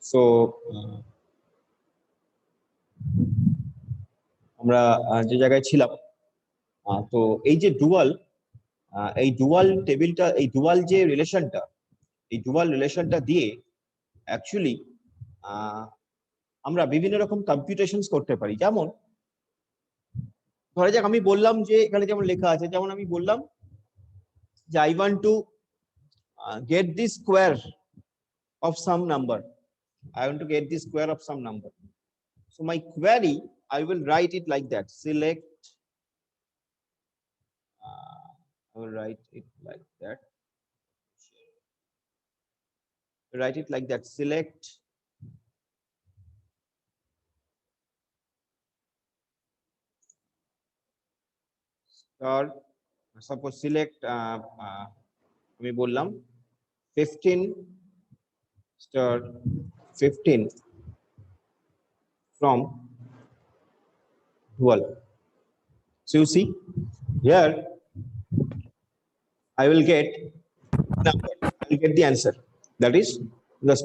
So আমরা যে জায়গায় ছিলাম, তো এই যে ডুয়াল টেবিলটা, এই ডুয়াল যে রিলেশনটা দিয়ে অ্যাকচুয়ালি আমরা বিভিন্ন রকম কম্পিউটেশনস করতে পারি। যেমন ধরা যাক আমি বললাম যে এখানে যেমন লেখা আছে, যেমন আমি বললাম যে I want to get the square of some number. I want to get the square of some number. So my query, I will write it like that. Select. I will write it like that. Write it like that. Select star. Suppose select. আমি বললাম 15 star 15 from dual. So you see here I will get number. I will get the answer. That is the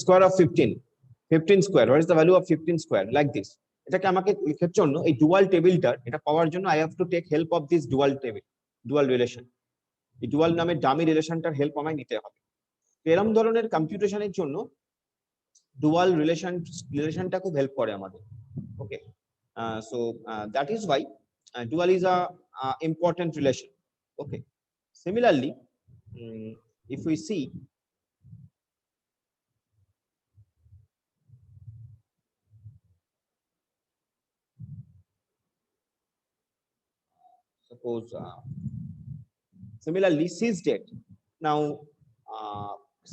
square of 15 square. What is the value of 15 square? Like this. এটাকে আমাকে লেখার জন্য এই dual টেবিলটার এটা পাওয়ার জন্য I have to take help of this dual relation. এই dual নামে dummy রিলেশনটার help আমায় নিতে হবে। এরকম ধরনের কম্পিউটেশনের জন্য ডুয়াল রিলেশনটা খুব হেল্প করে আমাদের। Okay, so that is why dual is a important relation. Okay, similarly, if we see suppose similarly sys date. Now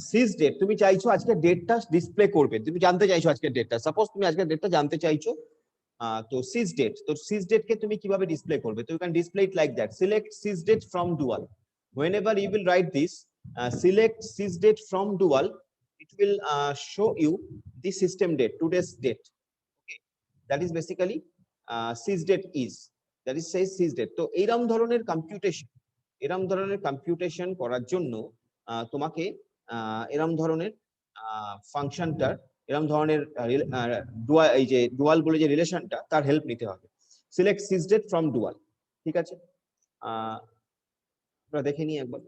sys date তুমি চাইছো আজকে ডেটটা ডিসপ্লে করবে, তুমি জানতে চাইছো আজকের ডেটটা, সাপোজ তুমি আজকের ডেটটা জানতে চাইছো, তো sys date কে তুমি কিভাবে ডিসপ্লে করবে? তো you can display it like that. Select sys date from dual. Whenever you will write this, select sys date from dual, it will show you the system date, today's date. Okay, that is basically sys date is, that is says sys date. তো এইরকম ধরনের computation করার জন্য তোমাকে এরকম ধরনের ফাংশনটার, এরকম ধরনের এই যে ডুয়াল বলে যে রিলেশনটা, তার হেল্প নিতে হবে। Select sys date from dual, ঠিক আছে? আমরা দেখে নিই একবার।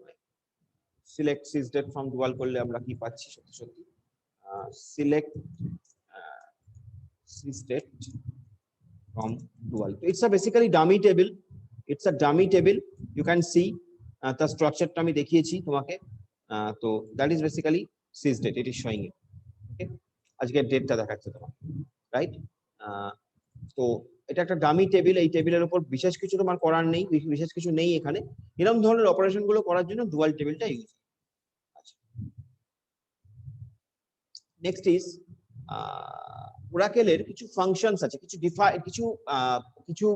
Select sys date from dual করলে আমরা কি পাচ্ছি? সত্যি select sys date from dual. So it's a basically dummy table. It's a dummy table. You can see the structure টা আমি দেখিয়েছি তোমাকে। তো that is basically sys date. It is showing it. Okay, আজকের ডেটটা দেখাচ্ছে তোমাকে, রাইট? তো এটা একটা ডামি টেবিল। এই টেবিলের উপর বিশেষ কিছু তোমার করার নেই, বিশেষ কিছু নেই এখানে। এরকম ধরনের অপারেশন গুলো করার জন্য ডুয়াল টেবিলটা ইউজ। আচ্ছা, নেক্সট ইজ ওরাকেলের কিছু ফাংশনস আছে, কিছু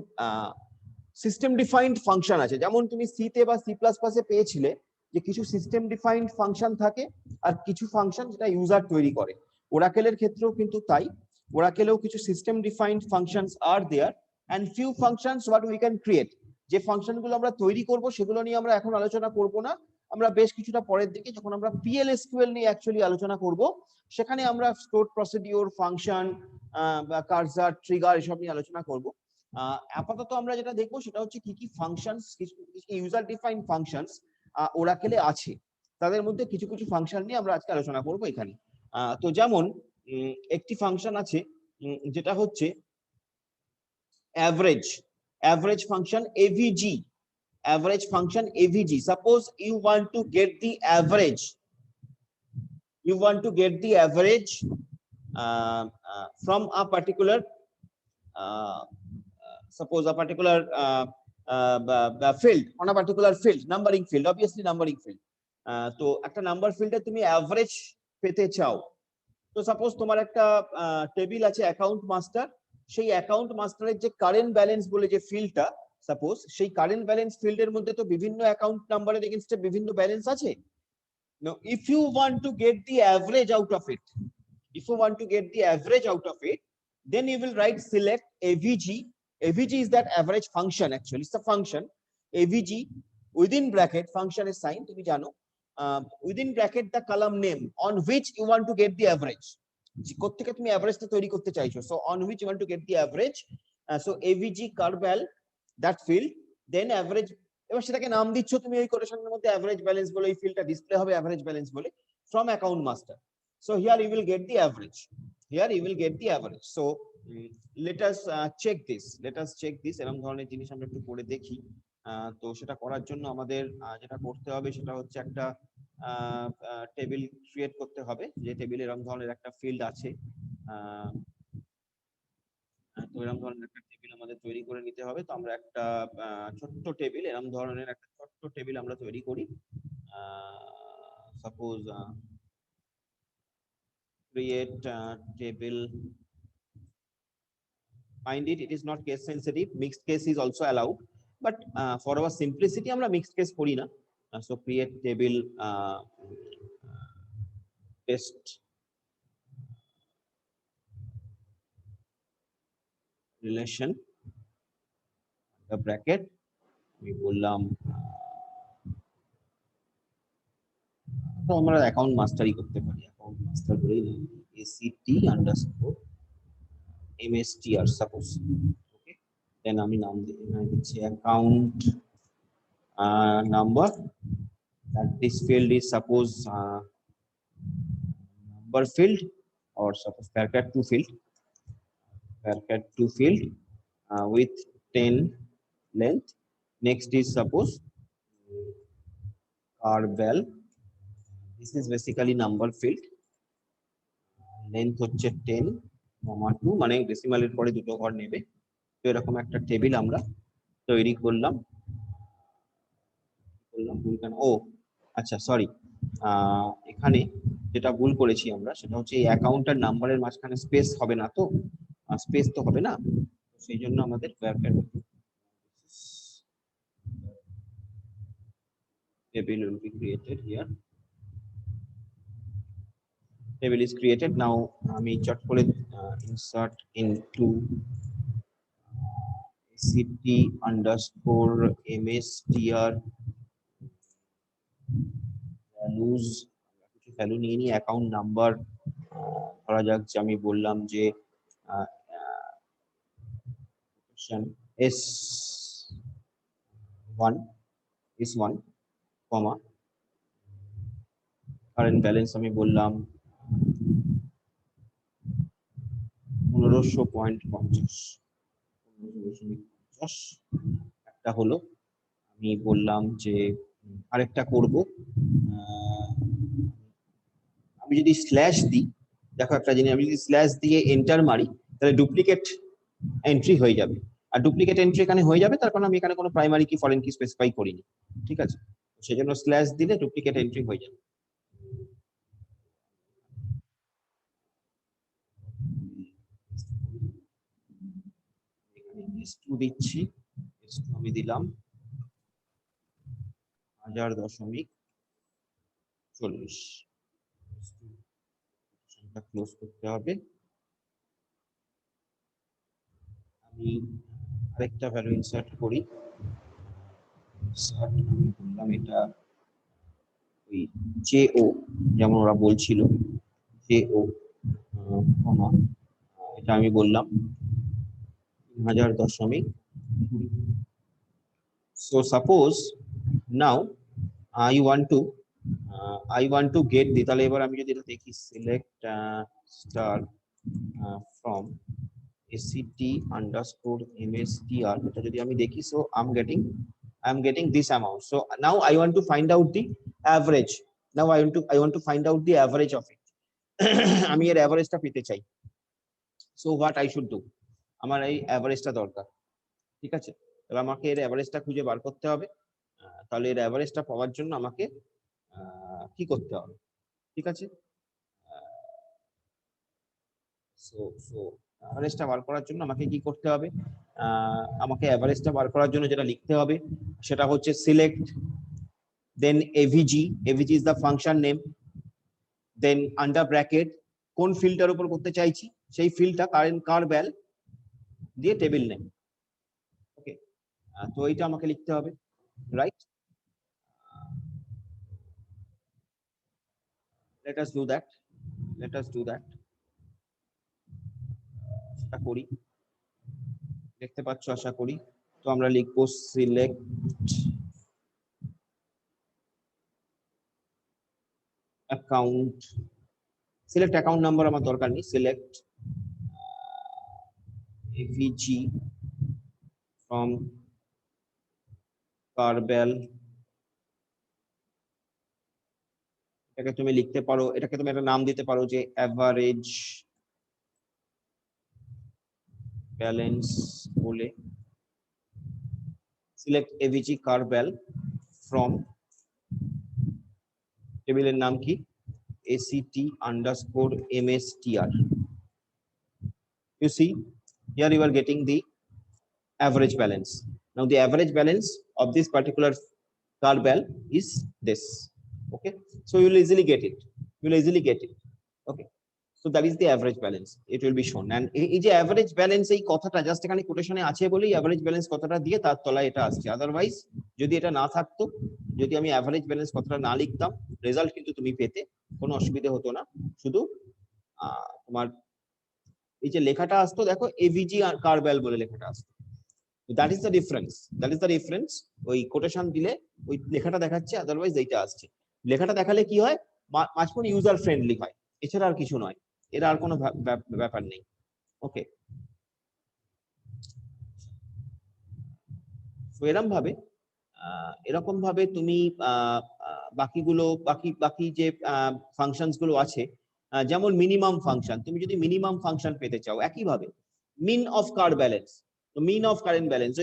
সিস্টেম ডিফাইন্ড ফাংশন আছে। যেমন তুমি সি তে বা সি প্লাস প্লাসে পেয়েছিলে যে কিছু সিস্টেম ডিফাইন্ড ফাংশন থাকে আর কিছু ফাংশন যেটা ইউজার তৈরি করে। ওরাকেলের ক্ষেত্রেও কিন্তু তাই, ওরাকেলেও কিছু system defined functions are there and few functions what we can create. যে ফাংশনগুলো আমরা তৈরি করব সেগুলো নিয়ে আমরা এখন আলোচনা করব না, আমরা বেশ কিছুটা পরের দিকে যখন আমরা PL/SQL নিয়ে অ্যাকচুয়ালি আলোচনা করব সেখানে আমরা স্টোর প্রসিডিউর, ফাংশন বা কার্সার, ট্রিগার এসব নিয়ে আলোচনা করব। আপাতত আমরা যেটা দেখবো সেটা হচ্ছে কি কি ফাংশনস, ইউজার ডিফাইন্ড ফাংশনস ওরাকেলে আছে, তাদের মধ্যে কিছু কিছু ফাংশন নিয়ে আমরা আজকে আলোচনা করব এখানে। তো যেমন একটি ফাংশন আছে যেটা হচ্ছে average function AVG, average function AVG. Suppose you want to get the average, from a particular suppose a particular field, on a particular field, numbering field, obviously numbering field. তো একটা নাম্বার ফিল্ডে তুমি average পেতে চাও। তো suppose তোমার একটা table আছে অ্যাকাউন্ট মাস্টার, সেই অ্যাকাউন্ট মাস্টারের যে কারেন্ট ব্যালেন্স বলে যে ফিল্ডটা, সাপোজ সেই কারেন্ট ব্যালেন্স ফিল্ডের মধ্যে তো বিভিন্ন অ্যাকাউন্ট নাম্বারের এগেইনস্টে বিভিন্ন ব্যালেন্স আছে। Now if you want to get the average out of it, then you will write select AVG. AVG is that average function, actually it's a function AVG, within bracket function is sign, তুমি জানো, within bracket the column name on which you want to get the average. কোত্থেকে তুমি অ্যাভারেজটা তৈরি করতে চাইছো, so on which you want to get the average, so AVG কার্ভ্যাল that field, then average, এবার সেটাকে নাম দিচ্ছ তুমি ওই কোটেশনের মধ্যে অ্যাভারেজ ব্যালেন্স বলে, এই ফিল্ডটা ডিসপ্লে হবে অ্যাভারেজ ব্যালেন্স বলে, from account master. So here you will get the average, here you will get the average. So let us check this, let us check this, এরকম ধরনের জিনিস আমরা একটু করে দেখি। তো সেটা করার জন্য আমাদের যেটা করতে হবে সেটা হচ্ছে একটা টেবিল ক্রিয়েট করতে হবে, যে টেবিলে এরকম ধরনের একটা ফিল্ড আছে। তো এরকম ধরনের একটা টেবিল আমাদের তৈরি করে নিতে হবে। তো আমরা একটা ছোট্ট টেবিল, এরকম ধরনের একটা ছোট্ট টেবিল আমরা তৈরি করি। Suppose create table, mind it, it is not case sensitive, mixed case is also allowed, but for our simplicity আমরা mixed case করি না। So create table test relation, the bracket আমি বললাম, তো আমরা অ্যাকাউন্ট মাস্টারই করতে পারি, অ্যাকাউন্ট মাস্টার বলেই নাম act আন্ডারস্কোর mstr সাপোজ। ওকে, দেন আমি নাম দিচ্ছি account number, that this field is suppose number field, or suppose varchar2 field, varchar2 field with 10 length. Next is suppose carvel, this is basically number field, length হচ্ছে 10, 2 মানে ডেসিমালের পরে দুটো ঘর নেবে। তো এরকম একটা টেবিল আমরা তৈরি করলাম। ভুল কেন, ও আচ্ছা সরি, এখানে যেটা ভুল করেছি আমরা সেটা হচ্ছে এই অ্যাকাউন্ট আর নাম্বারের মাঝখানে স্পেস হবে না, তো স্পেস তো হবে না, সেই জন্য আমাদের table will be created here. Table is created now. আমি চট করে insert into act underscore mstr values, কিছু ভ্যালু নিয়ে নিই, অ্যাকাউন্ট নাম্বার ধরা যাক যে আমি বললাম যে S1 কমা কারেন্ট ব্যালেন্স আমি বললাম 1500.50, একটা হলো। আমি বললাম যে আরেকটা করব, আমি যদি স্ল্যাশ দিই, দেখো একটা জিনিস, আমি যদি স্ল্যাশ দিয়ে এন্টার মারি তাহলে ডুপ্লিকেট এন্ট্রি হয়ে যাবে, আর ডুপ্লিকেট এন্ট্রি এখানে হয়ে যাবে, তার কারণ আমি এখানে কোনো প্রাইমারি কি ফরেন কি স্পেসিফাই করিনি, ঠিক আছে, সেজন্য স্ল্যাশ দিলে ডুপ্লিকেট এন্ট্রি হয়ে যাবে। S2 দিচ্ছি, S2 আমি দিলাম 1000.40, ক্লোজ করতে হবে। আমি আরেকটা ভ্যালু ইনসার্ট করি, আমি বললাম এটা ওই জেও, যেমন ওরা বলছিল জেও, এটা আমি বললাম 1000.20। So suppose now I want to get the, তাহলে এবার আমি যদি এটা দেখি select star from act underscore mstr, এটা যদি আমি দেখি, so I'm getting this amount. So now I want to find out the average. Now I want to find out the average of it. আমি এর অ্যাভারেজটা পেতে চাই। So what I should do, আমার এই অ্যাভারেজটা দরকার, ঠিক আছে, এবার আমাকে এর অ্যাভারেজটা খুঁজে বার করতে হবে। তাহলে এর অ্যাভারেজটা পাওয়ার জন্য আমাকে কি করতে হবে, ঠিক আছে, সো সো অ্যাভারেজটা বার করার জন্য আমাকে কি করতে হবে, আমাকে অ্যাভারেজটা বার করার জন্য যেটা লিখতে হবে সেটা হচ্ছে select, then avg is the function name, then under bracket কোন ফিল্ডটার উপর করতে চাইছি সেই ফিল্ডটা কারেন্ট কার্ভ্যাল দিয়ে টেবিল নেম। ওকে, তো এইটা আমাকে লিখতে হবে, right. let us do that আশা করি দেখতে পাচ্ছ, আশা করি। তো আমরা লিখবো select account, select account number আমার দরকার নেই, সিলেক্ট এভিজি ফ্রম কারবেল। এটাকে তুমি লিখতে পারো, এটাকে তুমি একটা নাম দিতে পারো যে অ্যাভারেজ ব্যালেন্স বলে। সিলেক্ট এভিজি কারবেল ফ্রম, টেবিলের নাম কি, ACT_MSTR. You see, here you are getting the average balance. Now the average balance of this particular Carbell is this. Okay, so you will easily get it. You will easily get it. Okay, so that is the average balance. It will be shown. And এই যে average balance এই কথাটা just এখানে কোটেশনে আছে বলেই average balance কথাটা দিয়ে তার তলায় এটা আসছে। আদারওয়াইজ যদি এটা না থাকতো, যদি আমি average balance কথাটা না লিখতাম, রেজাল্ট কিন্তু তুমি পেতে কোনো অসুবিধা হতো না। শুধু তোমার এই যে লেখাটা আসতো, দেখো এভিজি আর কারবেল বলে লেখাটা আসতো। That is the difference, that is the difference. ওই কোটেশন দিলে ওই লেখাটা দেখাচ্ছে, আদারওয়াইজ এইটা আসছে। লেখাটা দেখালে কি হয়, মাঝখানে ইউজার ফ্রেন্ডলি হয়, এছাড়া আর কিছু নয়, এর আর কোনো ব্যাপার নেই। ওকে, তো এরকম ভাবে তুমি বাকিগুলো বাকি যে ফাংশনস গুলো আছে, যেমন মিনিমাম ফাংশন, তুমি যদি মিনিমাম ফাংশন পেতে চাও, একইভাবে মিন অফ কারেন্ট ব্যালেন্স, তো মিন অফ কারেন্ট ব্যালেন্স,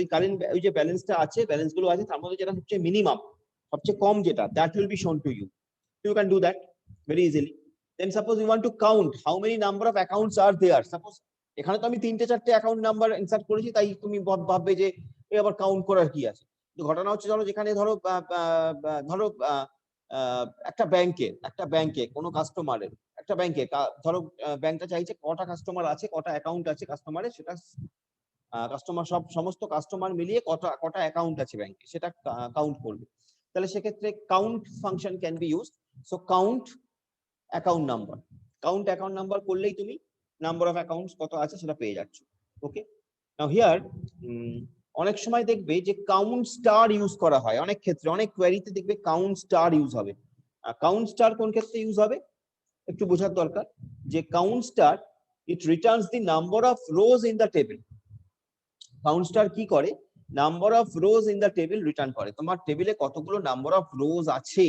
ওই যে ব্যালেন্সটা আছে, ব্যালেন্স গুলো আছে, তার মধ্যে যেটা হচ্ছে মিনিমাম, সবচেয়ে কম যেটা, that will be shown to you. You can do that very easily. Then suppose you want to count how many number of accounts are there. Suppose এখানে তো আমি 3-4টে অ্যাকাউন্ট নাম্বার ইনসার্ট করেছি, তাই তুমি ভাববে যে এই আবার কাউন্ট করার কি আছে। তো ঘটনা হচ্ছে, ধরো যেখানে ধরো একটা ব্যাংকে কোনো কাস্টমারের, একটা ব্যাংকে ধরো ব্যাংকটা চাইছে কটা কাস্টমার আছে, কটা অ্যাকাউন্ট আছে কাস্টমারের, সেটা কাস্টমার সমস্ত কাস্টমার মিলিয়ে কটা অ্যাকাউন্ট আছে ব্যাংকে, সেটা কাউন্ট করবে। তাহলে সেক্ষেত্রে count function can be used. So count account number করলেই তুমি নাম্বার অফ অ্যাকাউন্টস কত আছে সেটা পেয়ে যাচ্ছ। ওকে, নাও হিয়ার অনেক সময় দেখবে যে কাউন্ট স্টার ইউজ করা হয়, অনেক ক্ষেত্রে অনেক কোয়েরিতে দেখবে কাউন্ট স্টার ইউজ হবে। কাউন্ট স্টার কোন ক্ষেত্রে ইউজ হবে একটু বোঝার দরকার, যে count star it Returns the number of rose in the table. Count star কি করে, number of rose in the table return করে, তোমার টেবিলে কতগুলো নাম্বার অফ রোজ আছে।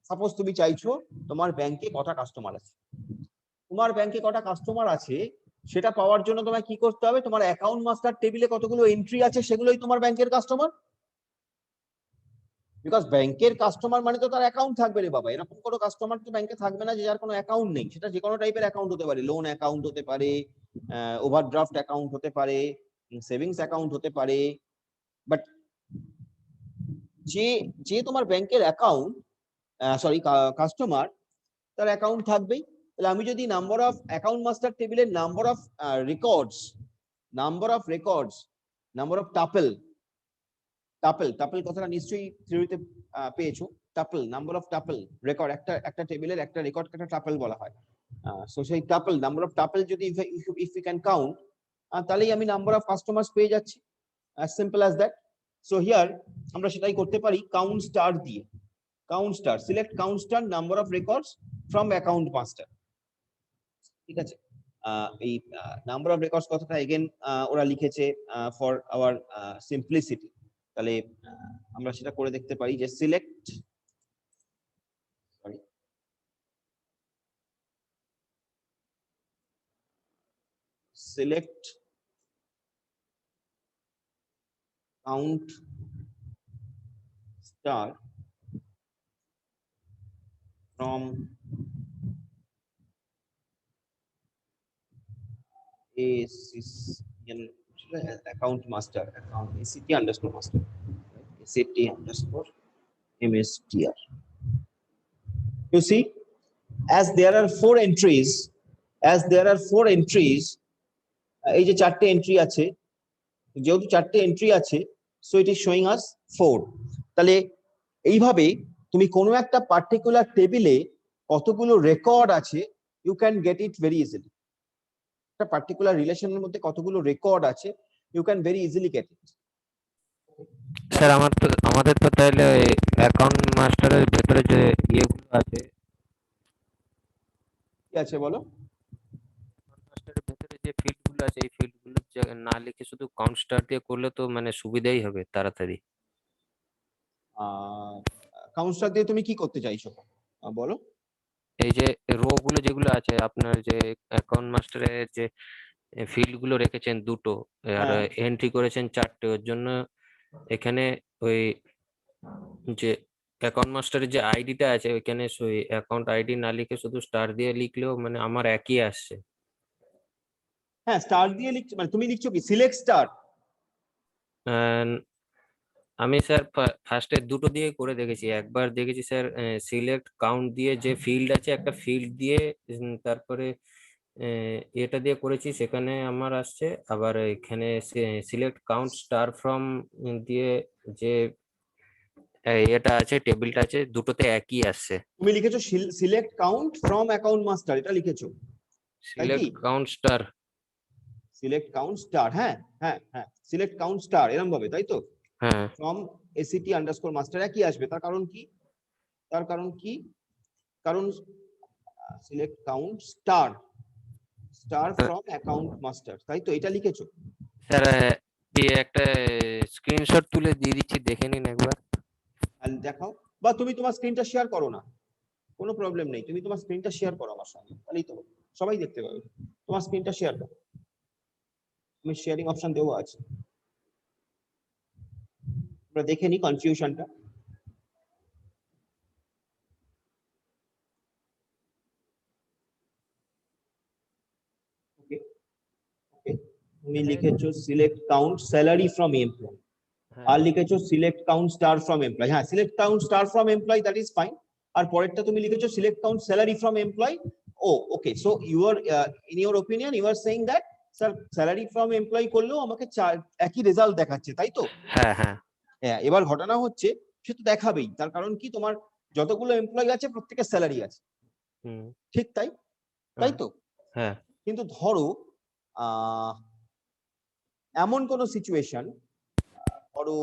সাপোজ তুমি চাইছো তোমার ব্যাংকে কটা কাস্টমার আছে, সেটা পাওয়ার জন্য তোমায় কি করতে হবে, তোমার অ্যাকাউন্ট মাস্টার টেবিলে কতগুলো এন্ট্রি আছে সেগুলোই তোমার ব্যাংকের কাস্টমার। বিকজ ব্যাংকের কাস্টমার মানে তো তার অ্যাকাউন্ট থাকবে রে বাবা, এরকম কোনো কাস্টমার তো ব্যাংকে থাকবে না যে যার কোনো অ্যাকাউন্ট নেই। সেটা যে কোনো টাইপের অ্যাকাউন্ট হতে পারে, লোন অ্যাকাউন্ট হতে পারে, ওভারড্রাফট অ্যাকাউন্ট হতে পারে, সেভিংস অ্যাকাউন্ট হতে পারে। বাট যে তোমার ব্যাংকের অ্যাকাউন্ট কাস্টমার, তার অ্যাকাউন্ট থাকবেই। তাহলে আমি যদি নাম্বার অফ অ্যাকাউন্ট মাস্টার টেবিলের নাম্বার অফ টাপল কথাটা নিশ্চয়ই থিওরিতে পেয়েছো। Tuple, number of tuple record, একটা টেবিলের একটা রেকর্ড একটা টাপল বলা হয়। সো সেই টাপল, নাম্বার অফ টাপল যদি ইফ ইউ ক্যান কাউন্ট, তাহলেই আমি নাম্বার অফ কাস্টমার্স পেয়ে যাচ্ছি, as simple as that. So here আমরা সেটাই করতে পারি কাউন্ট স্টার দিয়ে। Count star, select count star number of records from account master. ঠিক আছে, এই নাম্বার অফ রেকর্ডস কথাটা এগেন ওরা লিখেছে ফর আওয়ার সিম্পলিসিটি। তাহলে আমরা সেটা করে দেখতে পারি যে select count star from account master, ACT_master, ACT_MSTR. You see, as there are four entries, এই যে চারটে এন্ট্রি আছে, যেহেতু চারটে এন্ট্রি আছে, সো ইট ইজ শোয়িং আস 4। তাহলে এইভাবে তুমি কোনো একটা পার্টিকুলার টেবিলে কতগুলো রেকর্ড আছে, you can get it very easily. একটা পার্টিকুলার রিলেশনের মধ্যে কতগুলো রেকর্ড আছে, you can very easily get it. Sir আমাদের তো তাহলে অ্যাকাউন্ট মাস্টারের ভেতরে যে ইয়েগুলো আছে, কি আছে বলো? মাস্টারের ভেতরে যে ফিল্ডগুলো আছে, এই ফিল্ডগুলো না লিখে শুধু কাউন্ট স্টার দিয়ে করলে তো মানে সুবিধাই হবে তাড়াতাড়ি। কাউন্সিলর দিয়ে তুমি কি করতে চাইছো বলো? এই যে রো গুলো যেগুলো আছে আপনার, যে অ্যাকাউন্ট মাস্টারের যে ফিল্ড গুলো রেখেছেন দুটো আর হ্যাঁ এন্ট্রি করেছেন চারটে, ওর জন্য এখানে ওই যে অ্যাকাউন্ট মাস্টারের যে আইডিটা আছে ওইখানে ওই অ্যাকাউন্ট আইডি না লিখে শুধু স্টার দিয়ে লিখলেও মানে আমার একই আসছে। হ্যাঁ, স্টার দিয়ে লিখছো মানে তুমি লিখছো কি সিলেক্ট স্টার? আহ, আমি স্যার ফার্স্টে দুটো দিয়ে করে দেখেছি। একবার দেখেছি স্যার সিলেক্ট কাউন্ট দিয়ে যে ফিল্ড আছে একটা ফিল্ড দিয়ে তারপরে এটা দিয়ে করেছি, সেখানে আমার আসছে। আবার এখানে সিলেক্ট কাউন্ট স্টার ফ্রম দিয়ে যে এটা আছে টেবিলটা আছে, দুটোতে একই আসছে। তুমি লিখেছো select count from account master, এটা লিখেছো তাই কি? Select count star. Select count star, হ্যাঁ হ্যাঁ হ্যাঁ, সিলেক্ট কাউন্ট স্টার এরকম ভাবে, তাই তো? হ্যাঁ ফ্রম এসিটি আন্ডারস্কোর মাস্টার একই আসবে। তার কারণ কি? তার কারণ কি? কারণ select count star star from account master, তাই তো? এটা লিখেছো? স্যার দিয়ে একটা স্ক্রিনশট তুলে দিয়ে দিচ্ছি, দেখে নিন একবার। আর দেখাও, বা তুমি তোমার স্ক্রিনটা শেয়ার করো না, কোনো প্রবলেম নেই, তুমি তোমার স্ক্রিনটা শেয়ার করো আমার সঙ্গে, তাহলেই তো সবাই দেখতে পাবে। তোমার স্ক্রিনটা শেয়ার করো, আমি শেয়ারিং অপশন দেওয়া আছে, আমরা দেখে নিই কনফিউশনটা। ওকে ওকে, তুমি লিখেছো select count salary from employ, আর লিখেছো select count star from employ. হ্যাঁ, select count star from employ, that is fine. আর পরেরটা তুমি লিখেছো select count salary from employ. ও okay, so you are in your opinion you are saying that sir salary from employ করলেও আমাকে একই result দেখাচ্ছে, তাই তো? হ্যাঁ হ্যাঁ হ্যাঁ, এবার ঘটনা হচ্ছে সে তো দেখাবেই, তার কারণ কি তোমার যতগুলো এমপ্লয় আছে প্রত্যেকের স্যালারি আছে, হুম ঠিক তাই? তাই হ্যাঁ তো? হ্যাঁ কিন্তু ধরো আহ এমন কোন সিচুয়েশন, ধরো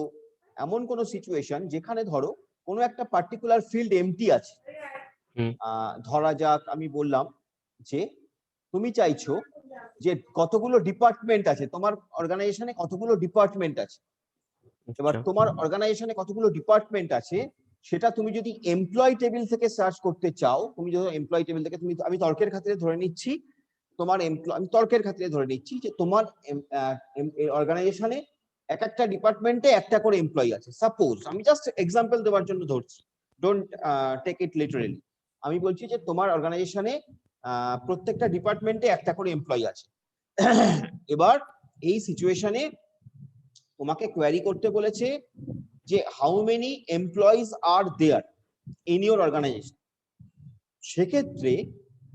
এমন কোন সিচুয়েশন যেখানে ধরো কোনো একটা পার্টিকুলার ফিল্ড এমটি আছে। হুম ধরা যাক আমি বললাম যে তুমি চাইছো যে কতগুলো ডিপার্টমেন্ট আছে তোমার অর্গানাইজেশনে, কতগুলো ডিপার্টমেন্ট আছে। এবার আচ্ছা তোমার অর্গানাইজেশনে কতগুলো ডিপার্টমেন্ট আছে সেটা তুমি যদি এমপ্লয় টেবিল থেকে সার্চ করতে চাও, তুমি যদি এমপ্লয় টেবিল থেকে তুমি, আমি তর্কের খাতিরে ধরে নিচ্ছি তোমার আমি তর্কের খাতিরে ধরে নিচ্ছি যে তোমার অর্গানাইজেশনে এক একটা ডিপার্টমেন্টে একটা করে এমপ্লয় আছে। সাপোজ আমি জাস্ট এক্সাম্পল দেওয়ার জন্য ধরছি, ডোন্ট টেক ইট লিটারেলি। আমি বলছি যে তোমার অর্গানাইজেশনে প্রত্যেকটা ডিপার্টমেন্টে একটা করে এমপ্লয় আছে। এবার এই সিচুয়েশনে তোমাকে কোয়ারি করতে বলেছে যে how many employees are there in your organisation. সেক্ষেত্রে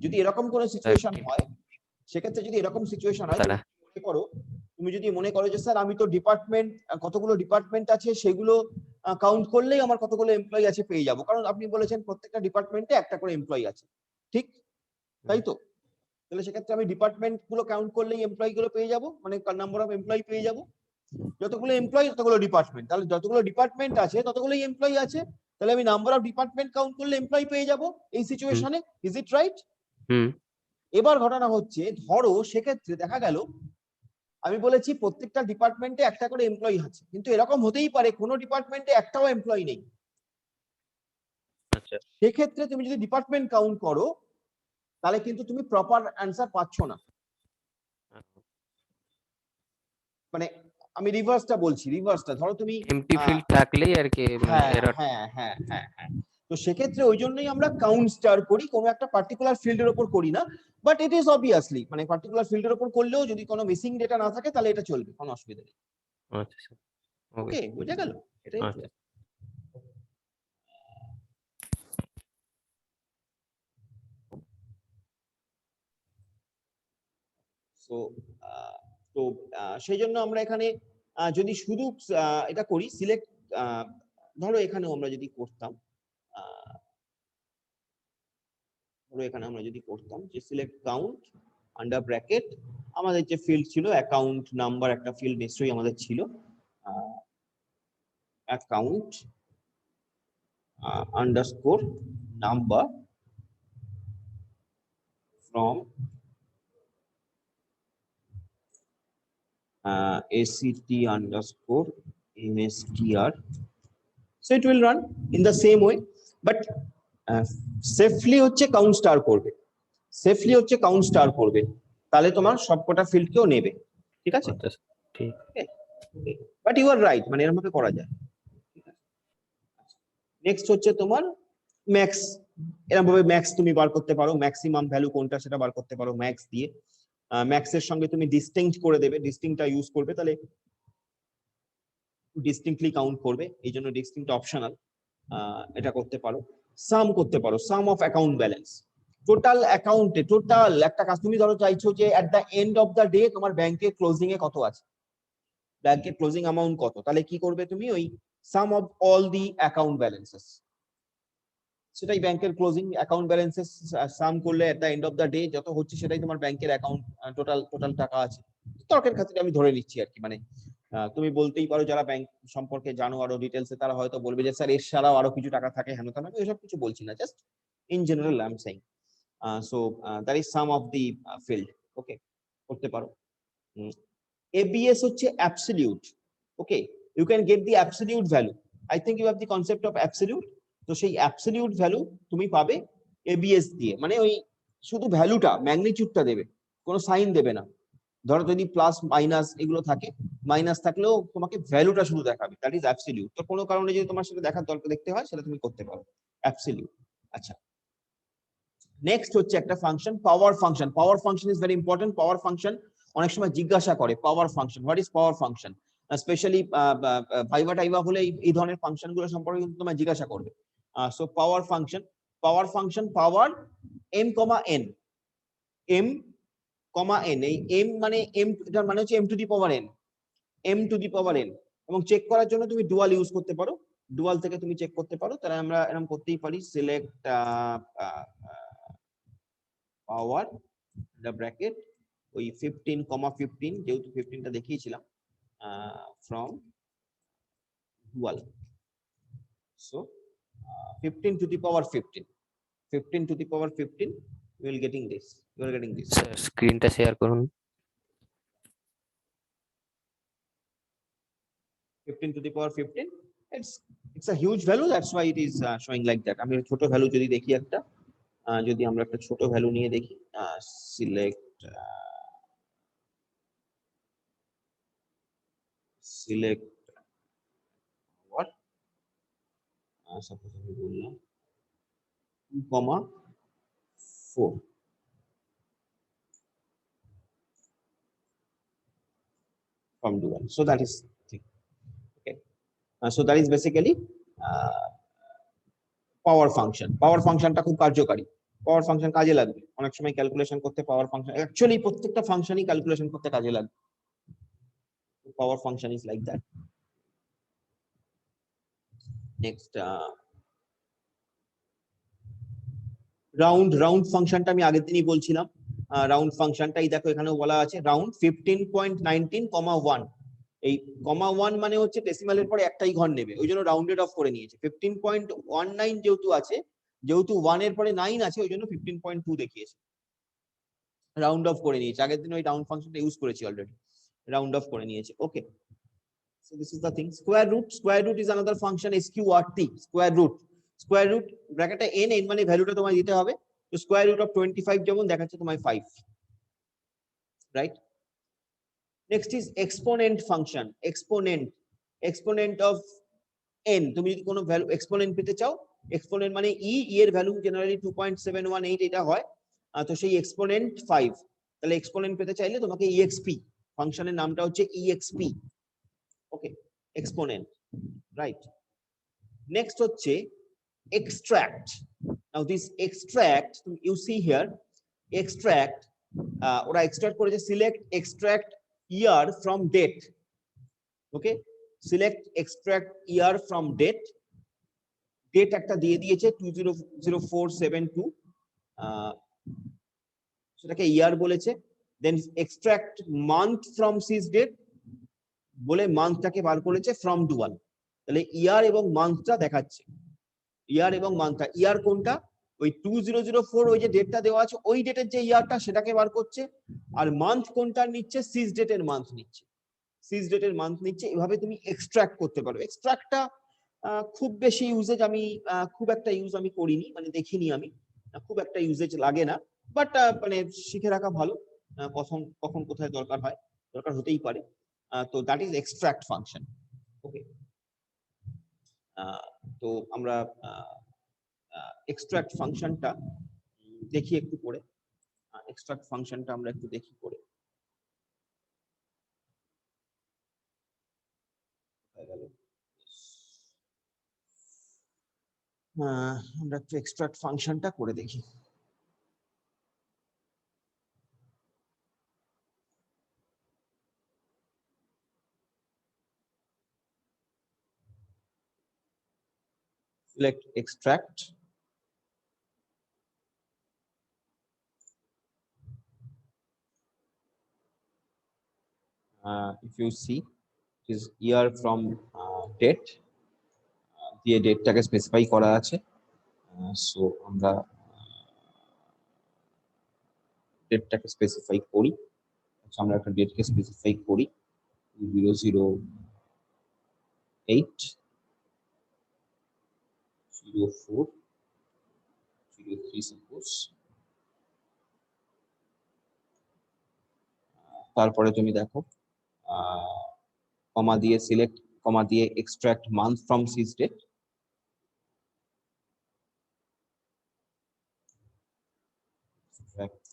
যদি এরকম কোনো সিচুয়েশন হয়, সেক্ষেত্রে যদি এরকম সিচুয়েশন হয়, তারা তুমি যদি মনে করো যে স্যার আমি তো ডিপার্টমেন্ট, কতগুলো ডিপার্টমেন্ট আছে সেগুলো কাউন্ট করলেই আমার কতগুলো এমপ্লয়ি আছে পেয়ে যাবো, কারণ আপনি বলেছেন প্রত্যেকটা ডিপার্টমেন্টে একটা করে এমপ্লয়ি আছে, ঠিক তাই তো? তাহলে সেক্ষেত্রে আমি ডিপার্টমেন্ট গুলো কাউন্ট করলেই এমপ্লয়ি গুলো পেয়ে যাবো, মানে নাম্বার অফ এমপ্লয়ি পেয়ে যাবো। যতগুলো এমপ্লয়ি ততগুলো ডিপার্টমেন্ট, তাহলে যতগুলো ডিপার্টমেন্ট আছে ততগুলোই এমপ্লয়ি আছে, তাহলে আমি নাম্বার অফ ডিপার্টমেন্ট কাউন্ট করলে এমপ্লয়ি পেয়ে যাবো এই হুম সিচুয়েশনে। Is it right? হুম এবার ঘটনা হচ্ছে ধরো সেক্ষেত্রে দেখা গেল আমি বলেছি প্রত্যেকটা ডিপার্টমেন্টে একটা করে এমপ্লয়ি আছে, কিন্তু এরকম হতেই পারে কোনো ডিপার্টমেন্টে একটাও এমপ্লয়ি নেই। আচ্ছা সেক্ষেত্রে তুমি যদি ডিপার্টমেন্ট কাউন্ট করো তাহলে কিন্তু তুমি প্রপার অ্যান্সার পাচ্ছ না। মানে আমি রিভার্সটা বলছি, রিভার্সটা ধরো তুমি এমটি ফিল্ড থাকলেই আর কি মানে হ্যাঁ এরর। হ্যাঁ হ্যাঁ হ্যাঁ হ্যাঁ, তো সেক্ষেত্রে ওই জন্যই আমরা কাউন্ট স্টার করি, কোনো একটা পার্টিকুলার ফিল্ডের উপর করি না। বাট ইট ইজ অবভিয়াসলি মানে পার্টিকুলার ফিল্ডের উপর করলেও যদি কোনো মিসিং ডেটা না থাকে তাহলে এটা চলবে, কোনো অসুবিধা নেই। আচ্ছা স্যার ওকে ওকে, বুঝে গেল? এটাই হচ্ছে। আচ্ছা সো তো সেই জন্য আমরা এখানে যদি শুধু এটা করি সিলেক্ট, ধরো এখানেও আমরা যদি করতাম, ধরো এখানে আমরা যদি করতাম যে সিলেক্ট কাউন্ট আন্ডার ব্র্যাকেট আমাদের যে ফিল্ড ছিল অ্যাকাউন্ট নাম্বার, একটা ফিল্ড নিশ্চয়ই আমাদের ছিল, account underscore number from ACT underscore MSTR. So it will run in the same way, but safely হচ্ছে count star করবে, safely হচ্ছে count star করবে, তাহলে তোমার সবকটা ফিল্ড কেও নেবে, ঠিক আছে? আচ্ছা ঠিক। বাট ইউ আর রাইট, মানে এরকম ভাবে করা যায়। নেক্সট হচ্ছে তোমার ম্যাক্স, এরকম ভাবে ম্যাক্স তুমি বার করতে পারো, ম্যাক্সিমাম ভ্যালু কোনটা সেটা বার করতে পারো ম্যাক্স দিয়ে। ম্যাক্স এর সঙ্গে তুমি ডিস্টিংক্ট করে দেবে, ডিস্টিংক্টটা ইউজ করবে, তাহলে ডিস্টিংক্টলি কাউন্ট করবে, এই জন্য ডিস্টিংক্ট অপশনাল, এটা করতে পারো। সাম করতে পারো, সাম অফ অ্যাকাউন্ট ব্যালেন্স, টোটাল অ্যাকাউন্টে টোটাল একটা কাজ, তুমি ধরো চাইছো যে এট the end of the day তোমার ব্যাংকে ক্লোজিং এ কত আছে, ব্যাংকের ক্লোজিং অ্যামাউন্ট কত, তাহলে কি করবে তুমি ওই sum of all the account balances, সেটাই ব্যাংকের ক্লোজিং অ্যাকাউন্ট ব্যালেন্সেস সাম করলে at the end of the day যত হচ্ছে সেটাই তোমার ব্যাংকের অ্যাকাউন্ট টোটাল টাকা আছে। তর্কের ক্ষেত্রে আমি ধরে নিচ্ছি আর কি, মানে তুমি বলতেই পারো যারা ব্যাংক সম্পর্কে জানো আরো ডিটেলসে তারা হয়তো বলবে যে স্যার এর ছাড়াও আরো কিছু টাকা থাকে, হেন তেন, আমি এসব কিছু বলছি না, just in general I am saying. So that is sum of the field, okay, করতে পারো। ABS হচ্ছে absolute, okay, you can get the absolute value, I think you have the concept of absolute, তো সেই absolute value তুমি পাবে ABS দিয়ে, মানে ওই শুধু ভ্যালুটা ম্যাগনিটিউডটা দেবে, কোনো সাইন দেবে না। ধরো যদি প্লাস মাইনাস এগুলো থাকে, মাইনাস থাকলেও তোমাকে ভ্যালুটা শুধু দেখাবে, দ্যাট ইজ অ্যাবসলিউট। তো কোনো কারণে যদি তোমার সেটা দেখার দরকার দেখতে হয় সেটা তুমি করতে পারো, অ্যাবসলিউট। আচ্ছা, নেক্সট হচ্ছে একটা function power function. Power function is very important. Power function অনেক সময় জিজ্ঞাসা করে power function, what is power function, specially viva টাইভা হলে এই ধরনের ফাংশন গুলো সম্পর্কে কিন্তু তোমায় জিজ্ঞাসা করবে। সো পাওয়ার ফাংশন, পাওয়ার m, n, m, n, এই m মানে m, এটার মানে হচ্ছে m to the power n, m to the power n, এবং চেক করার জন্য তুমি ডুয়াল ইউজ করতে পারো, ডুয়াল থেকে তুমি চেক করতে পারো, তাহলে আমরা এরকম করতেই পারি, সিলেক্ট পাওয়ার দ্য ব্র্যাকেট ওই 15,15, যেহেতু 15টা দেখিয়েছিলাম, from dual, so 15 to the power 15 to the power 15, you are getting this. Sir স্ক্রিনটা শেয়ার করুন। 15 to the power 15, it's a huge value, that's why it is showing like that. আমি ছোট value যদি দেখি একটা, যদি আমরা একটা ছোট ভ্যালু নিয়ে দেখি, সিলেক্ট what, সাপোজ আমি বললাম 2,4 from dual, so that is okay. So that is basically power function. পাওয়ার ফাংশনটা খুব কার্যকারী, পাওয়ার ফাংশন কাজে লাগবে অনেক সময় ক্যালকুলেশন করতে, পাওয়ার ফাংশন অ্যাকচুয়ালি প্রত্যেকটা ফাংশনই ক্যালকুলেশন করতে কাজে লাগবে, পাওয়ার function is like that. Next round ফাংশনটা আমি আগের দিনই বলছিলাম, রাউন্ড ফাংশনটাই দেখো এখানেও বলা আছে, রাউন্ড 15.19, 1, এই কমা 1 মানে হচ্ছে ডেসিমালের পরে একটাই ঘর নেবে, ওই জন্য রাউন্ডেড অফ করে নিয়েছে। 15.19 যেহেতু আছে, যেহেতু 1 এর পরে 9 আছে, ওই জন্য 15.2 দেখিয়েছে, রাউন্ড অফ করে নিয়েছে। আগের দিন ওই রাউন্ড ফাংশনটা ইউজ করেছি অলরেডি, রাউন্ড অফ করে নিয়েছে, okay. So this is the thing. Square root is another function, SQRT, square root ব্র্যাকেটে n মানে ভ্যালুটা তোমায় দিতে হবে, তো স্কয়ার রুট অফ 25 যেমন দেখাচ্ছে তোমায় 5, right. Next is exponent function, exponent of n, তুমি যদি কোনো ভ্যালু এক্সপোনেন্ট পেতে চাও, এক্সপোনেন্ট মানে এর ভ্যালু জেনারেলি 2.718 এটা হয়, তো সেই এক্সপোনেন্ট 5, তাহলে এক্সপোনেন্ট পেতে চাইলে তোমাকে exp, ফাংশনের নামটা হচ্ছে exp, ওকে, এক্সপোনেন্ট, রাইট। নেক্সট হচ্ছে extract. Now this extract, you see here, extract, ওরা extract করেছে, select extract year from date, okay, select extract year from date, date একটা দিয়ে দিয়েছে 200472, সেটাকে ইয়ার বলেছে, then extract month from sysdate বলে মান্থটাকে বার করেছে ফ্রম ডুয়াল। তাহলে ইয়ার এবং মান্থটা দেখাচ্ছে, ইয়ার এবং মান্থটা, ইয়ার কোনটা ওই 2004 ওই যে ডেটটা দেওয়া আছে ওই ডেটের যে ইয়ারটা সেটাকে বার করছে, আর মান্থ কোনটা নিচ্ছে সিজ ডেটের মান্থ নিচ্ছে, সিজ ডেটের মান্থ নিচ্ছে। এভাবে তুমি এক্সট্রাক্ট করতে পারো। এক্সট্রাক্টটা খুব বেশি ইউজেজ আমি খুব একটা ইউজ আমি করিনি, মানে দেখিনি আমি, খুব একটা ইউজেজ লাগে না, বাট মানে শিখে রাখা ভালো, কখন কখন কোথায় দরকার হয়, দরকার হতেই পারে। তো দ্যাট ইজ এক্সট্রাক্ট ফাংশন। ওকে, তো আমরা এক্সট্রাক্ট ফাংশনটা দেখি একটু করে, এক্সট্রাক্ট ফাংশনটা আমরা একটু দেখি করে। আমরা একটু এক্সট্রাক্ট ফাংশনটা করে দেখি। Select extract, if you see it is year from date, দিয়ে ডেটটাকে স্পেসিফাই করা আছে। সো আমরা ডেটটাকে স্পেসিফাই করি, আচ্ছা আমরা একটা ডেটকে স্পেসিফাই করি 2008/04/03 সাপোজ। তারপরে তুমি দেখো কমা দিয়ে সিলেক্ট, কমা দিয়ে extract month from sysdate, extract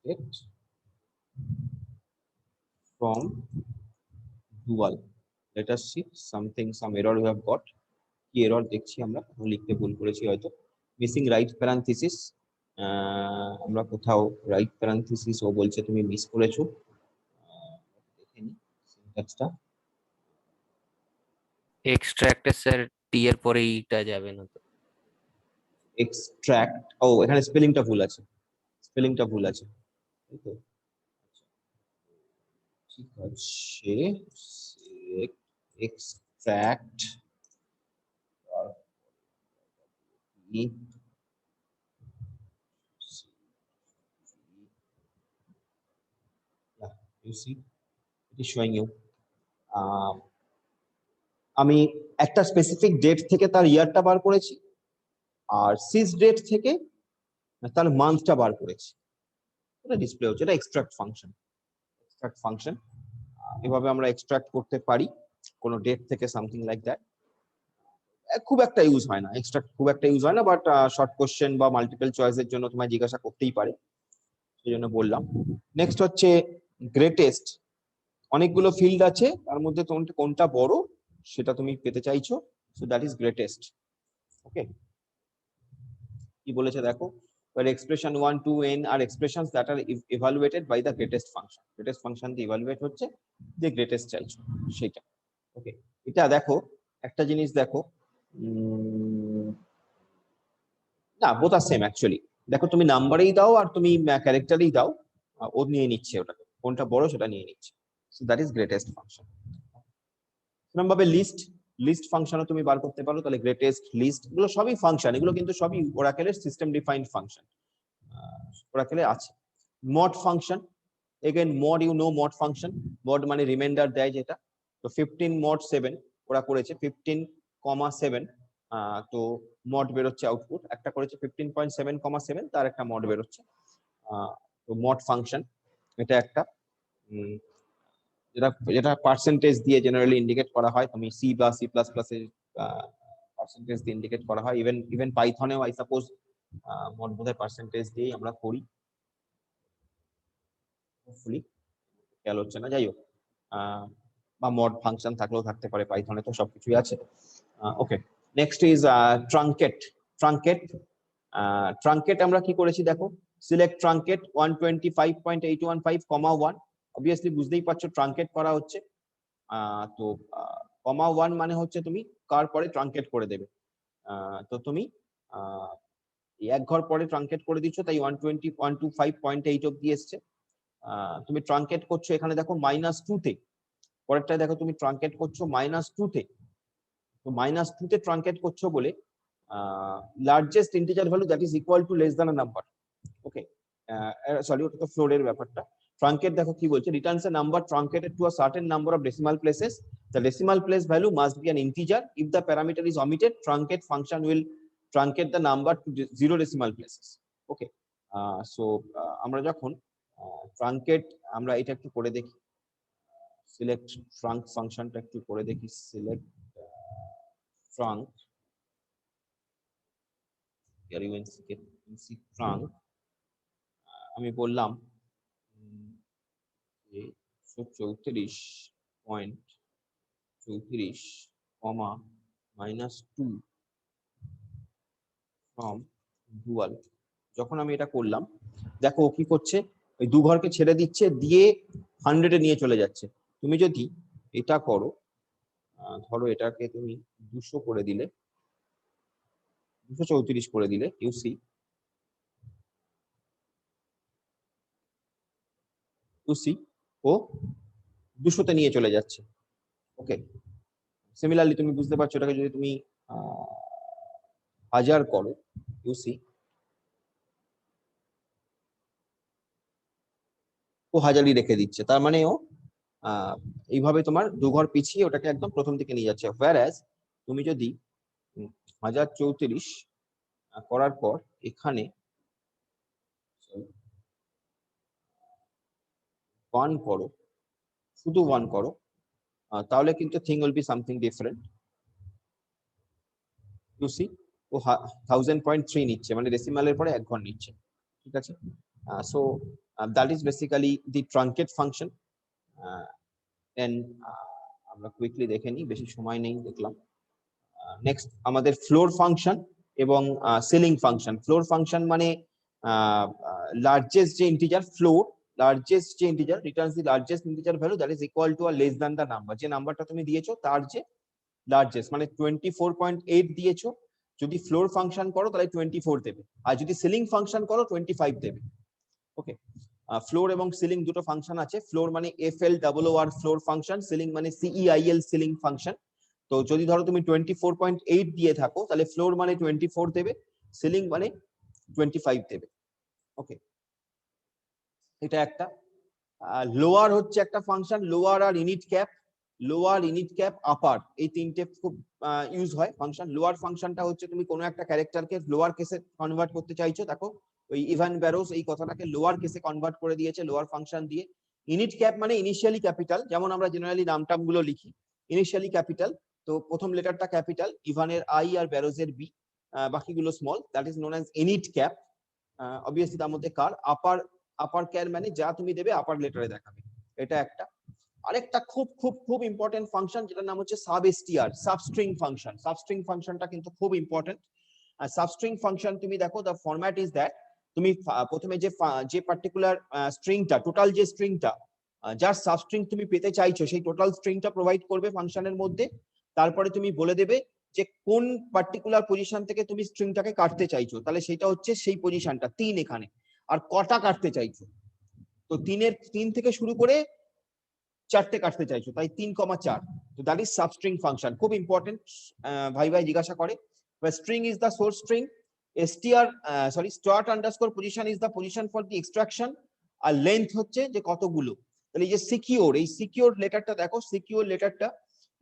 date from dual. Let us see something, some error we have got. কি এরর দেখছি আমরা, লিখতে ভুল করেছি হয়তো, মিসিং রাইট প্যারান্থেসিস। আমরা কোথাও রাইট প্যারান্থেসিস ও বলছে তুমি মিস করেছো, দেখে নি সিনট্যাক্সটা। এক্সট্রাক্টে স্যার টি এর পরে ইটা যাবে না তো? এক্সট্রাক্ট, ও এখানে স্পেলিংটা ভুল আছে, স্পেলিংটা ভুল আছে, তাই তো? ঠিক আছে, extract you see it is showing you আমি একটা স্পেসিফিক ডেট থেকে তার ইয়ারটা বার করেছি, আর সিজ ডেট থেকে তার মান্থটা বার করেছি, এটা ডিসপ্লে হচ্ছে, এটা এক্সট্রাক্ট ফাংশন। এক্সট্রাক্ট ফাংশন এভাবে আমরা এক্সট্রাক্ট করতে পারি কোনো ডেট থেকে, সামথিং লাইক দ্যাট। খুব একটা ইউজ হয় না, এক্সট্রাক্ট খুব একটা ইউজ হয় না, বাট শর্ট কোশ্চেন বা মাল্টিপল চয়েসের জন্য তোমায় জিজ্ঞাসা করতেই পারে, সেই জন্য বললাম। নেক্সট হচ্ছে গ্রেটেস্ট। অনেকগুলো ফিল্ড আছে, তার মধ্যে তোমার কোনটা বড় সেটা তুমি পেতে চাইছো, সো দ্যাট ইজ গ্রেটেস্ট। ওকে, কি বলেছে দেখো, where expression 1 to n are expressions that are evaluated by the greatest function. greatest function দিয়ে evaluate হচ্ছে, যে গ্রেটেস্ট চাইছো সেটা। ওকে, এটা দেখো একটা জিনিস দেখো, না বোথ আর সেম অ্যাকচুয়ালি। দেখো তুমি নাম্বারেই দাও আর তুমি ক্যারেক্টারেই দাও, ও নিয়ে নিচ্ছে ওটাকে, কোনটা বড় সেটা নিয়ে নিচ্ছে, so that is greatest function. এরকম ভাবে লিস্ট, লিস্ট ফাংশনও তুমি বার করতে পারো, তাহলে গ্রেটেস্ট, লিস্ট, এগুলো সবই ফাংশন, এগুলো কিন্তু সবই ওরাকেলের সিস্টেম ডিফাইন্ড ফাংশন, ওরাকেলে আছে। Mod function, again mod, you know mod function, mod মানে রিমাইন্ডার দেয় যেটা, তো 15 mod 7 ওরা করেছে 15,7, তো মড বেরোচ্ছে আউটপুট, একটা করেছে 15.7,7, তার একটা মড বেরোচ্ছে, তো মড ফাংশন এটা একটা, যেটা যেটা পার্সেন্টেজ দিয়ে জেনারেলি ইন্ডিকেট করা হয়, তুমি সি বা সি প্লাস প্লাস এর পার্সেন্টেজ দিয়ে ইন্ডিকেট করা হয়, ইভেন পাইথনেও আই সাপোজ মড বোধহয় পার্সেন্টেজ দিয়েই আমরা করি, হোপফুলি খেয়াল হচ্ছে না, যাই হোক, বা মড ফাংশন থাকলেও থাকতে পারে, পাইথনে তো সবকিছুই আছে। ওকে, next is truncate. Truncate, truncate আমরা কি করেছি দেখো, সিলেক্ট ট্রাঙ্কেট 125.815, 1, অবভিয়াসলি বুঝতেই পারছো ট্রাঙ্কেট করা হচ্ছে, তো কমা 1 মানে হচ্ছে তুমি কার পরে ট্রাঙ্কেট করে দেবে। তো তুমি এক ঘর পরে ট্রাঙ্কেট করে দিচ্ছ, তাই 125.8 অব্দি এসছে। তুমি ট্রাঙ্কেট করছো এখানে দেখো -2 তে, পরেরটা দেখো তুমি ট্রাঙ্কেট করছো -2 তে। তো -2 তে ট্রাঙ্কেট করছো বলে largest integer value that is equal to less than a number. Okay, sorry, ওটা তো ফ্লোরের ব্যাপারটা। ট্রাঙ্কেট দেখো কি বলছে, returns a number truncated to a certain number of decimal places. The decimal place value must be an integer. If the parameter is omitted, truncate function will truncate the number to 0 decimal places. Okay, so আমরা যখন truncate, আমরা এটা একটু করে দেখি, select trunk ফাংশনটা একটু করে দেখি। Select trunk, here you can see trunk, আমি বললাম 134.34 কমা -2 from dual। যখন আমি এটা করলাম, দেখো ও কি করছে, ওই দু ঘরকে ছেড়ে দিচ্ছে, দিয়ে 100 এ নিয়ে চলে যাচ্ছে। তুমি যদি এটা করো, ধরো এটাকে তুমি 200 করে দিলে, 234 করে দিলে, ইউ সি ও 200 তে নিয়ে চলে যাচ্ছে। ওকে, সিমিলারলি তুমি বুঝতে পারছো, এটাকে যদি তুমি 1000 করো, ইউ সি ও 1000ই রেখে দিচ্ছে। তার মানে ও এইভাবে তোমার দু ঘর পিছিয়ে ওটাকে একদম প্রথম দিকে নিয়ে যাচ্ছে। whereas তুমি যদি 1034 করার পর এখানে 1 করো, শুধু 1 করো, তাহলে কিন্তু thing will be something different. You see ও 1000.3 নিচ্ছে, মানে ডেসিমালের পরে 1 ঘর নিচ্ছে। ঠিক আছে, so that is basically the truncate function. Then আমরা কুইকলি দেখে নিই, বেশি সময় নেই দেখলাম। নেক্সট আমাদের ফ্লোর ফাংশন এবং সিলিং ফাংশন। ফ্লোর ফাংশন মানে লার্জেস্ট যে ইন্টিজার, ফ্লোর লার্জেস্ট যে integer returns the largest integer value that is equal to or less than the number. যে নাম্বারটা তুমি দিয়েছো তার যে লার্জেস্ট, মানে 24.8 দিয়েছো, যদি ফ্লোর ফাংশন করো তাহলে 24 দেবে, আর যদি সিলিং ফাংশন করো 25 দেবে। ওকে, ফ্লোর এবং সিলিং দুটো ফাংশন আছে। ফ্লোর মানে FLOOR ফ্লোর ফাংশন, সিলিং মানে CEIL সিলিং ফাংশন। তো যদি ধরো তুমি 24.8 দিয়ে থাকো, তাহলে ফ্লোর মানে 24 দেবে, সিলিং মানে 25 দেবে। ওকে, এটা একটা। লোয়ার হচ্ছে একটা ফাংশন, লোয়ার আর initcap. Lower, initcap, upper, এই তিনটে খুব ইউজ হয় ফাংশন। লোয়ার ফাংশনটা হচ্ছে তুমি কোনো একটা ক্যারেক্টারকে লোয়ার কেসে কনভার্ট করতে চাইছো, দেখো ওই ইভান ব্যারোস এই কথাটাকে লোয়ার কেসে কনভার্ট করে দিয়েছে লোয়ার ফাংশন দিয়ে। ইউনিট ক্যাপ মানে ইনিশিয়ালি ক্যাপিটাল, যেমন আমরা জেনারেলি নাম টাম গুলো লিখি ইনিশিয়ালি ক্যাপিটাল, তো প্রথম লেটারটা ক্যাপিটাল, ইভানের আই আর ব্যারোজের বি, বাকিগুলো small, that is known as unit cap. Obviously তার মধ্যে কার আপার ক্যার মানে যা তুমি দেবে আপার লেটারে দেখাবে, এটা একটা। আরেকটা খুব খুব খুব ইম্পর্টেন্ট ফাংশন, যেটার নাম হচ্ছে সাবএসটিআর, সাবস্ট্রিং ফাংশন। সাবস্ট্রিং ফাংশনটা কিন্তু খুব ইম্পর্টেন্ট। সাবস্ট্রিং ফাংশন তুমি দেখো, দ্য ফরম্যাট ইজ দ্যাট, তুমি প্রথমে যে পার্টিকুলার স্ট্রিংটা, টোটাল যে স্ট্রিংটা, যার সাবস্ট্রিং তুমি পেতে চাইছো, সেই টোটাল স্ট্রিংটা প্রোভাইড করবে ফাংশনের মধ্যে। তারপরে তুমি বলে দেবে যে কোন পার্টিকুলার পজিশন থেকে তুমি স্ট্রিংটাকে কাটতে চাইছো, তাহলে সেটা হচ্ছে সেই পজিশনটা 3 এখানে, আর কটা কাটতে চাইছো, তো 3 থেকে শুরু করে 4টে কাটতে চাইছো, তাই 3,4। তো দ্যাট ইজ সাবস্ট্রিং ফাংশন, খুব ইম্পর্টেন্ট, ভাই জিজ্ঞাসা করে। String is the source string, start underscore position is the position for the extraction, আর লেন্থ হচ্ছে যে কতগুলো। তাহলে এই যে সিকিউর, এই সিকিউর লেটারটা দেখো, সিকিউর লেটারটা,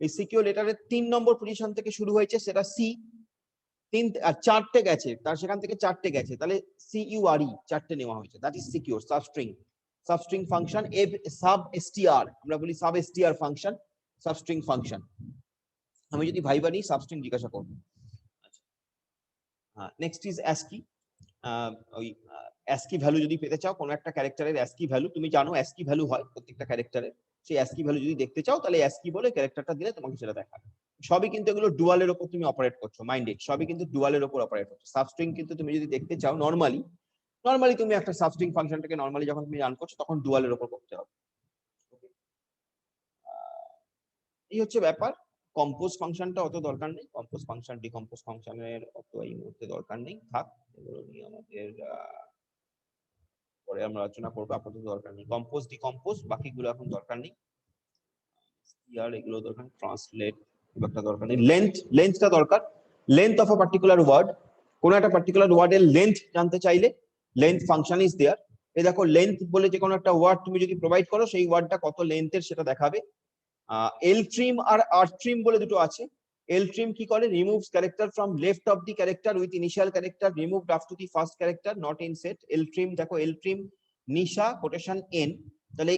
এই সিকিউর লেটারের 3 নম্বর পজিশন থেকে শুরু হয়েছে, সেটা সি, 4টে গেছে, তার সেখান থেকে 4টে গেছে, তাহলে CURE 4টে নেওয়া হয়েছে, that is secure, substring. Substring function, substr, আমরা বলি সাবএসটিআর ফাংশন, সাবস্ট্রিং ফাংশন। আমি যদি ভাইবা নিই, সাবস্ট্রিং জিজ্ঞাসা করবো। Next is ASCII. ওই অ্যাস্কি ভ্যালু যদি পেতে চাও, কোনো একটা ক্যারেক্টারের অ্যাস্কি ভ্যালু, তুমি জানো অ্যাস্কি ভ্যালু হয় প্রত্যেকটা ক্যারেক্টারের, সেই অ্যাস্কি ভ্যালু যদি দেখতে চাও, তাহলে অ্যাস্কি বলে ক্যারেক্টারটা দিলে তোমাকে সেটা দেখাবে। সবই কিন্তু এগুলো ডুয়ালের উপর তুমি অপারেট করছো, মাইন্ডেড, সবই কিন্তু ডুয়ালের উপর অপারেট করছো। সাবস্ট্রিং কিন্তু তুমি যদি দেখতে চাও নরমালি তুমি একটা সাবস্ট্রিং ফাংশনটাকে নরমালি যখন তুমি রান করছো, তখন ডুয়ালের উপর করতে হবে। এই হচ্ছে ব্যাপার। কম্পোজ ফাংশনটা অত দরকার নেই, কম্পোজ ফাংশন ডিকম্পোজ ফাংশনের অত এই মুহূর্তে দরকার নেই, থাক এগুলো নিয়ে আমাদের পরে আমরা আলোচনা করবো, আপাতত দরকার নেই। কম্পোজ ডিকম্পোজ বাকিগুলো এখন দরকার নেই, আর এগুলো দরকার, ট্রান্সলেট একটা দরকার নেই। লেন্থটা দরকার, length of a particular word, কোন একটা পার্টিকুলার ওয়ার্ডের লেন্থ জানতে চাইলে লেন্থ ফাংশন ইজ দেয়ার। এই দেখো লেন্থ বলে যে কোনো একটা ওয়ার্ড তুমি যদি প্রোভাইড করো সেই ওয়ার্ডটা কত লেন্থের সেটা দেখাবে। এল ট্রিম আর আর ট্রিম বলে দুটো আছে। এল ট্রিম কি করে, removes character from left of the character with initial character removed after the first character not in shed. L trim দেখো, এল ট্রিম নিশা কোটেশন এন, তাহলে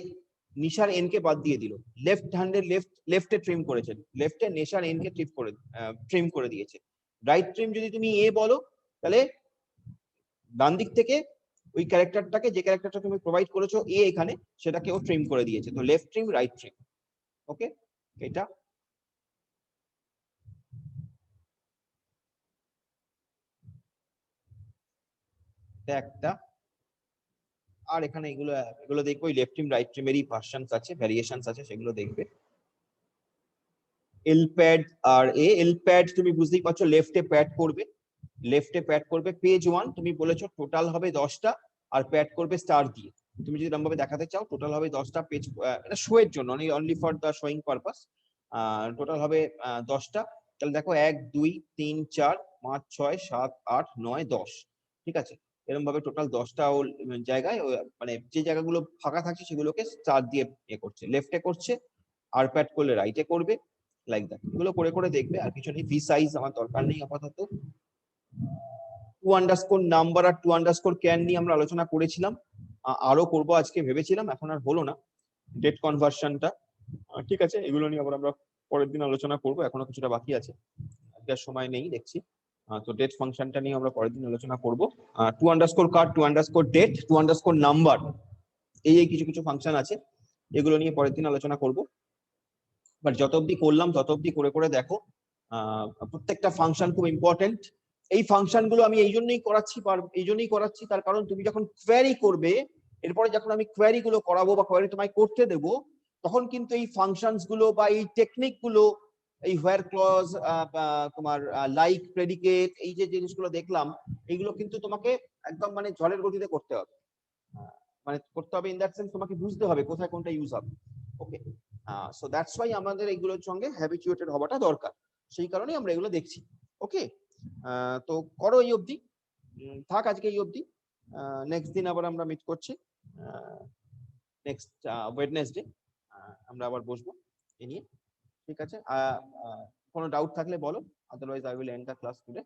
নিশার এন কে বাদ দিয়ে দিল, লেফট হ্যান্ডের লেফটে ট্রিম করেছে, লেফটে নেশার এন কে ট্রিম করে দিয়েছে। রাইট ট্রিম যদি তুমি এ বলো তাহলে ডান দিক থেকে ওই ক্যারেক্টারটাকে, যে ক্যারেক্টারটা তুমি প্রোভাইড করেছো এ এখানে, সেটাকেও ট্রিম করে দিয়েছে। তো লেফট ট্রিম রাইট ট্রিম, ওকে এটা একটা। আর এখানে এগুলো এগুলো দেখবো, লেফট ট্রিম রাইট ট্রিমেরই ভার্সনস আছে, ভ্যারিয়েশনস আছে, সেগুলো দেখবে। এল প্যাড আর এল প্যাড তুমি বুঝতেই পারছো, লেফটে প্যাড করবে, লেফটে প্যাড করবে পেজ 1, তুমি বলেছো টোটাল হবে 10টা, আর প্যাড করবে স্টার দিয়ে। তুমি যদি এরকম ভাবে দেখাতে চাও টোটাল হবে 10টা পেজ, এটা শো এর জন্য, only for the showing purpose. Total হবে 10টা। তাহলে দেখো 1 2 3 4 5 6 7 8 9 10, ঠিক আছে। এরকম ভাবে টোটাল 10টা জায়গায় মানে যে জায়গাগুলো ফাঁকা থাকছে সেগুলোকে স্টার দিয়ে করছে, লেফটে করছে, আর প্যাড করলে রাইটে করবে, লাইক দ্যাট। এগুলো করে করে দেখবে, আর কিছু নেই। ভি সাইজ আমার দরকার নেই আপাতত। টু আন্ডারস্কোর নাম্বার আর টু আন্ডারস্কোর ক্যান নিয়ে আমরা আলোচনা করেছিলাম, আরো করব আজকে ভেবেছিলাম, এখন আর হলো না। ডেট কনভার্সনটা, ঠিক আছে, এগুলো নিয়ে আবার আমরা পরের দিন আলোচনা করব, এখনো কিছুটা বাকি আছে, আজকে সময় নেই দেখছি। তো ডেট ফাংশনটা নিয়ে আমরা পরের দিন আলোচনা করব। To underscore card, to underscore date, to underscore number, এই কিছু কিছু ফাংশন আছে, এগুলো নিয়ে পরের দিন আলোচনা করব। বাট যত অবধি করলাম তত অবধি করে করে দেখো, প্রত্যেকটা ফাংশন খুব ইম্পর্টেন্ট। এই ফাংশন গুলো আমি এই জন্যই করাচ্ছি, তার কারণ তুমি যখন কোয়েরি করবে, এরপরে যখন আমি কোয়েরি গুলো করাবো বা কোয়েরি তোমায় করতে দেব, তখন কিন্তু এই ফাংশনস গুলো বা এই টেকনিক গুলো, এই হোয়ার ক্লজ, তোমার লাইক, প্রেডিকেট, এই যে জিনিসগুলো দেখলাম, এইগুলো কিন্তু তোমাকে একদম মানে ঝড়ের গতিতে করতে হবে, মানে করতে হবে ইন দ্যাট সেন্স, তোমাকে বুঝতে হবে কোথায় কোনটা ইউজ হবে, ওকে। সো দ্যাটস ওয়াই আমাদের এইগুলোর সঙ্গে হ্যাবিচুয়েটেড হওয়াটা দরকার, সেই কারণেই আমরা এগুলো দেখছি, ওকে। তো করো এই অবধি, থাক আজকে এই অবধি। নেক্সট দিন আবার আমরা মিট করছি, নেক্সট ওয়েডনেসডে আমরা আবার বসবো এ নিয়ে, ঠিক আছে। কোনো ডাউট থাকলে বলো, otherwise I will end the class today,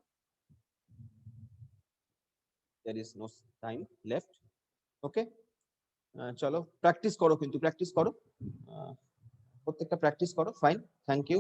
there is no time left, okay. চলো প্র্যাকটিস করো, কিন্তু প্র্যাকটিস করো, প্রত্যেকটা প্র্যাকটিস করো, ফাইন, থ্যাংক ইউ।